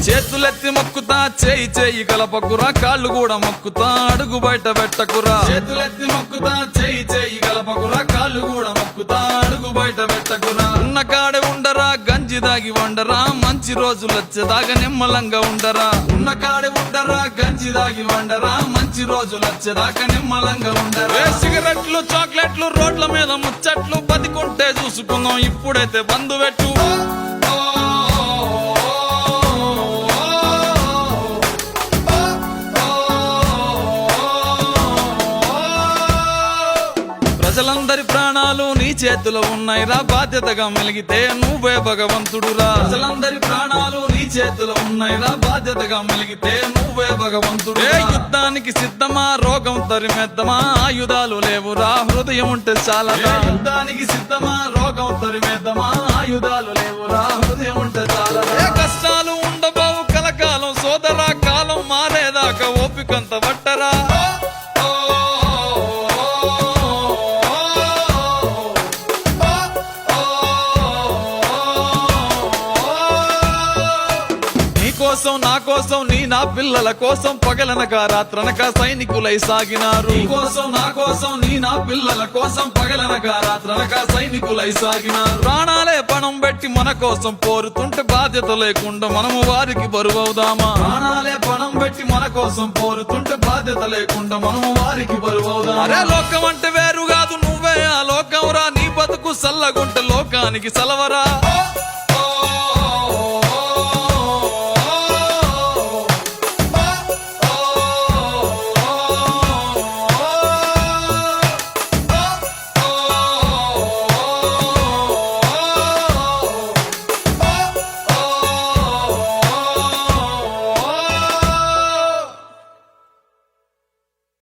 చేతులెత్తి మొక్కుతా చేయి చేయి కలపకురా కాళ్ళు కూడా మొక్కుతా అడుగు బయట పెట్టకురా చేతులెత్తి మొక్కుతా చేయి చేయి కలపకురా కాళ్ళు కూడా మొక్కుతా అడుగు బయట పెట్టకురా ఉన్న కాడే ఉండరా గంజి దాగి వండరా మంచి రోజులు వచ్చేదాకా నిమ్మలంగా ఉండరా ఉన్న కాడే ఉండరా గంజి దాగి వండరా మంచి రోజులు వచ్చేదాకా నిమ్మలంగా ఉండరా సిగరెట్లు చాక్లెట్లు రోడ్ల మీద ముచ్చట్లు బతికుంటే చూసుకుందాం ఇప్పుడైతే బంధు పెట్టు ప్రజలందరి ప్రాణాలు నీ చేతిలో ఉన్నాయిరా బాధ్యతగా మెలిగితే నువ్వే భగవంతుడురా ప్రజలందరి ప్రాణాలు నీ చేతిలో ఉన్నాయిరా బాధ్యతగా మెలిగితే నువ్వే భగవంతుడు యుద్ధానికి సిద్ధమా రోగం తరిమేద్దామా ఆయుధాలు లేవురా హృదయం ఉంటే చాలా యుద్ధానికి సిద్ధమా రోగం తరిమేద్దామా ఆయుధాలు లేవురా హృదయం ఉంటే చాలా కష్టాలు ఉండబోవు కలకాలం సోదరా కాలం మారేదాకా ఓపికంత పట్టరా కోసం నా కోసం నీ నా పిల్లల కోసం పగలనక రాత్రనక సైనికులై సాగినారు నీ కోసం నా కోసం నీ నా పిల్లల కోసం పగలనక రాత్రనక సైనికులై సాగినారు ప్రాణాలే పణం పెట్టి మన కోసం పోరుతుంటే బాధ్యత లేకుండా మనము వారికి బరువవుదామా ప్రాణాలే పణం పెట్టి మన కోసం పోరుతుంటే బాధ్యత లేకుండా మనము వారికి బరువవుదామా అరే లోకం అంటే వేరు కాదు నువ్వే ఆ లోకం రా నీ బతుకు సల్లగుంటే లోకానికి సలవరా